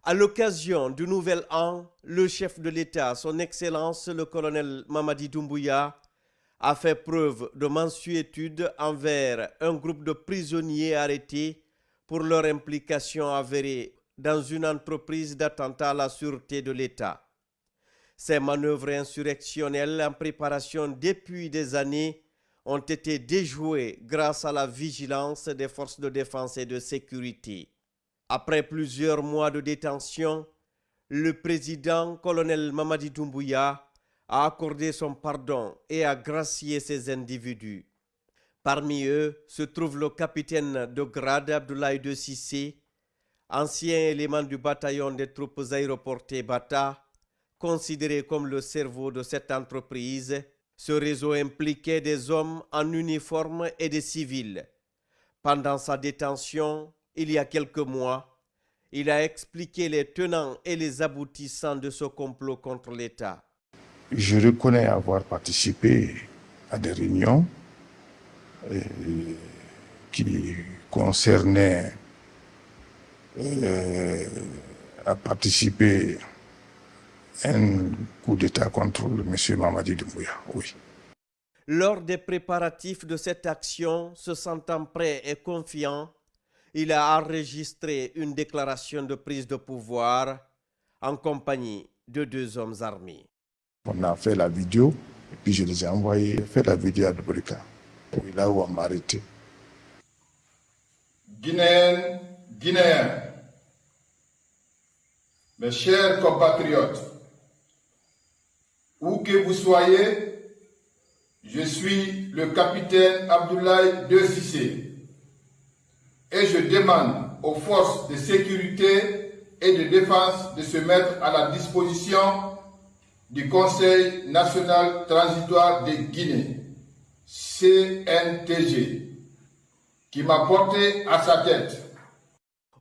À l'occasion du Nouvel An, le chef de l'État, son Excellence le colonel Mamadi Doumbouya, a fait preuve de mansuétude envers un groupe de prisonniers arrêtés pour leur implication avérée dans une entreprise d'attentat à la sûreté de l'État. Ces manœuvres insurrectionnelles en préparation depuis des années ont été déjouées grâce à la vigilance des forces de défense et de sécurité. Après plusieurs mois de détention, le président colonel Mamadi Doumbouya a accordé son pardon et a gracié ces individus. Parmi eux se trouve le capitaine de grade Abdoulaye De Cissé, ancien élément du bataillon des troupes aéroportées Bata, considéré comme le cerveau de cette entreprise. Ce réseau impliquait des hommes en uniforme et des civils. Pendant sa détention, il y a quelques mois, il a expliqué les tenants et les aboutissants de ce complot contre l'État. Je reconnais avoir participé à des réunions qui concernaient à participer à un coup d'État contre le monsieur Mamadi Doumbouya, oui. Lors des préparatifs de cette action, se sentant prêt et confiant, il a enregistré une déclaration de prise de pouvoir en compagnie de 2 hommes armés. On a fait la vidéo et puis je les ai envoyés faire la vidéo à Dubrika. Et là où on m'a arrêté. Guinéennes, Guinéens, mes chers compatriotes, où que vous soyez, je suis le capitaine Abdoulaye De Cissé et je demande aux forces de sécurité et de défense de se mettre à la disposition du Conseil national transitoire de Guinée, CNTG, qui m'a porté à sa tête.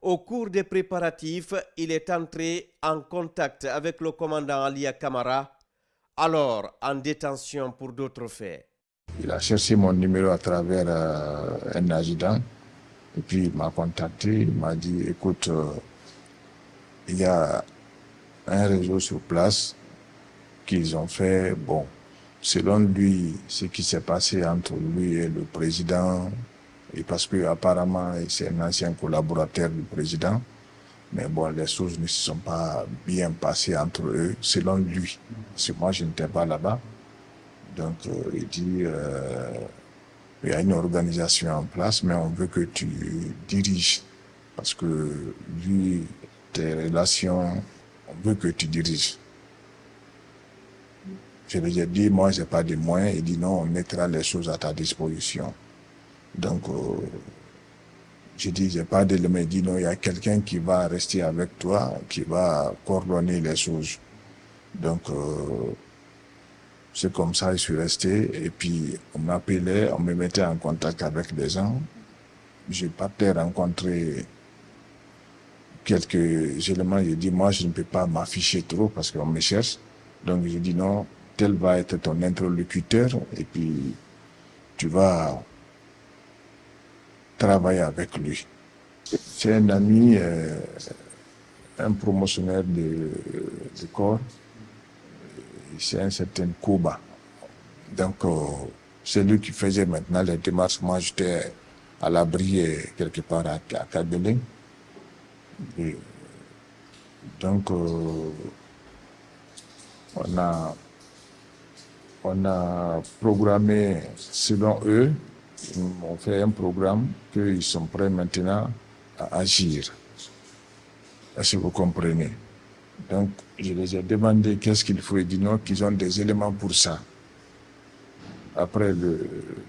Au cours des préparatifs, il est entré en contact avec le commandant Alia Kamara, alors en détention pour d'autres faits. Il a cherché mon numéro à travers un adjudant et puis il m'a contacté, il m'a dit écoute, il y a un réseau sur place qu'ils ont fait, bon, selon lui, ce qui s'est passé entre lui et le président, et parce que apparemment c'est un ancien collaborateur du président, mais bon, les choses ne se sont pas bien passées entre eux, selon lui. Parce que moi, je n'étais pas là-bas. Donc, il dit, il y a une organisation en place, mais on veut que tu diriges. Parce que lui, tes relations, on veut que tu diriges. Je lui ai dit, moi, je n'ai pas de moyens. Il dit, non, on mettra les choses à ta disposition. Donc, j'ai dit, j'ai pas d'éléments. Il dit, non, il y a quelqu'un qui va rester avec toi, qui va coordonner les choses. Donc, c'est comme ça, je suis resté. Et puis, on m'appelait, on me mettait en contact avec des gens. J'ai partais rencontrer quelques éléments. J'ai dit, moi, je ne peux pas m'afficher trop parce qu'on me cherche. Donc, j'ai dit, non, tel va être ton interlocuteur. Et puis, tu vas travailler avec lui. C'est un ami, un promotionnaire de corps, c'est un certain Kouba. Donc, c'est lui qui faisait maintenant les démarches. Moi, j'étais à l'abri quelque part à Kabylie. Donc, on a programmé, selon eux, on fait un programme qu'ils sont prêts maintenant à agir. Est-ce que vous comprenez? Donc, je les ai demandé qu'est-ce qu'il faut. Ils disent non, qu'ils ont des éléments pour ça. Après,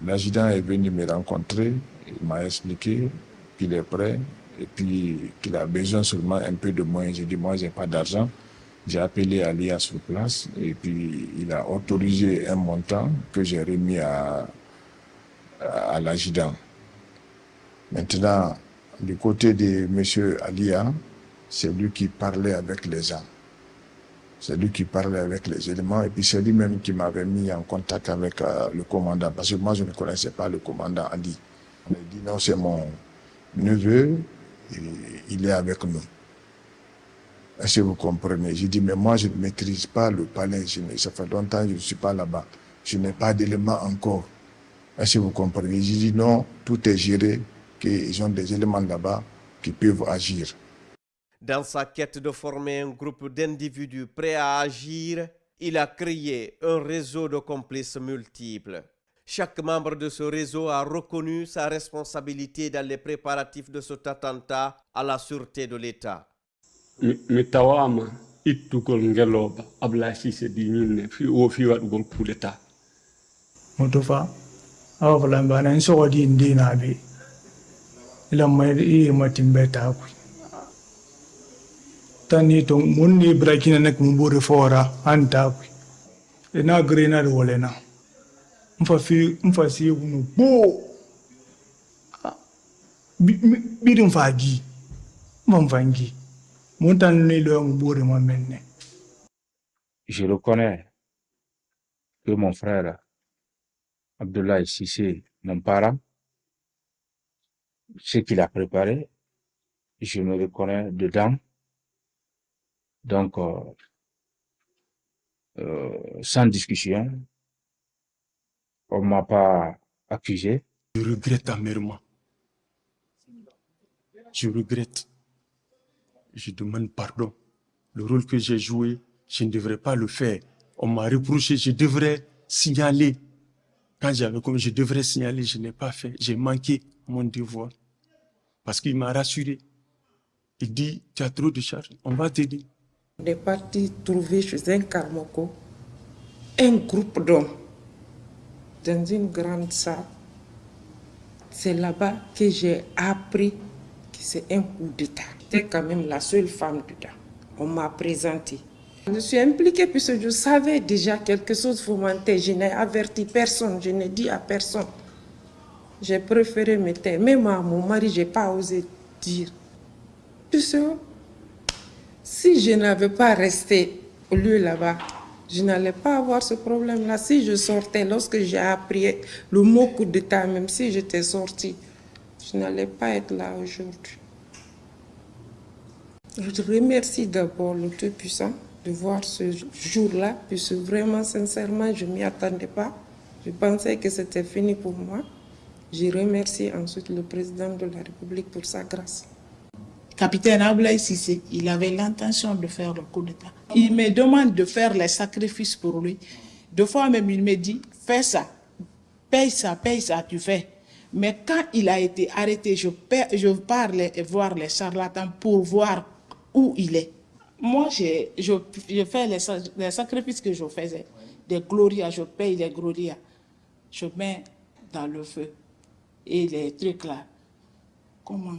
l'adjudant est venu me rencontrer, il m'a expliqué qu'il est prêt et puis qu'il a besoin seulement un peu de moyens. J'ai dit, moi, je n'ai pas d'argent. J'ai appelé Alia sur place et puis il a autorisé un montant que j'ai remis à l'adjudant. Maintenant, du côté de M. Alia, c'est lui qui parlait avec les gens. C'est lui qui parlait avec les éléments et puis c'est lui-même qui m'avait mis en contact avec le commandant. Parce que moi, je ne connaissais pas le commandant Ali. On a dit non, c'est mon neveu et il est avec nous. Est-ce que vous comprenez? J'ai dit, mais moi, je ne maîtrise pas le palais. Ça fait longtemps que je ne suis pas là-bas. Je n'ai pas d'éléments encore. Est-ce que vous comprenez? J'ai dit, non, tout est géré, qu'ils ont des éléments là-bas qui peuvent agir. Dans sa quête de former un groupe d'individus prêts à agir, il a créé un réseau de complices multiples. Chaque membre de ce réseau a reconnu sa responsabilité dans les préparatifs de cet attentat à la sûreté de l'État. mi tawama ittugol ngeloba Abdoulaye Cissé di ñinne fi o fi waɗugol coup d'état moto fa awa fala mbana en sogodi ndina be ila mai matimbe ta ku tani to munni brakina nek mbure fora anta ku ena grena de wolena mfa si kunu bo birin fagi mvangi montan ne lo mbure ma menne. Je reconnais que mon frère Abdoulaye Cissé, mon parent, ce qu'il a préparé, je me reconnais dedans. Donc, sans discussion, on ne m'a pas accusé. Je regrette amèrement. Je regrette. Je demande pardon. Le rôle que j'ai joué, je ne devrais pas le faire. On m'a reproché, je devrais signaler. Quand j'avais comme je devrais signaler, je n'ai pas fait. J'ai manqué mon devoir. Parce qu'il m'a rassuré. Il dit, tu as trop de charges, on va t'aider. On est parti trouver chez un Karmoko un groupe d'hommes dans une grande salle. C'est là-bas que j'ai appris que c'est un coup d'État. J'étais quand même la seule femme dedans. On m'a présenté. Je suis impliquée puisque je savais déjà quelque chose fomentait. Je n'ai averti personne, je n'ai dit à personne. J'ai préféré me taire. Même à mon mari, je n'ai pas osé dire. Puisque si je n'avais pas resté au lieu là-bas, je n'allais pas avoir ce problème-là. Si je sortais, lorsque j'ai appris le mot coup d'État, même si j'étais sortie, je n'allais pas être là aujourd'hui. Je remercie d'abord le Tout-Puissant de voir ce jour-là, puisque vraiment, sincèrement, je ne m'y attendais pas. Je pensais que c'était fini pour moi. Je remercie ensuite le président de la République pour sa grâce. Capitaine Abdoulaye Cissé, il avait l'intention de faire le coup d'État. Il me demande de faire les sacrifices pour lui. Deux fois même, il me dit, fais ça, paye ça, tu fais. Mais quand il a été arrêté, je parle et voir les charlatans pour voir où il est. Moi, je fais les sacrifices que je faisais. Des glorias, je paye les glorias. Je mets dans le feu. Et les trucs là, comment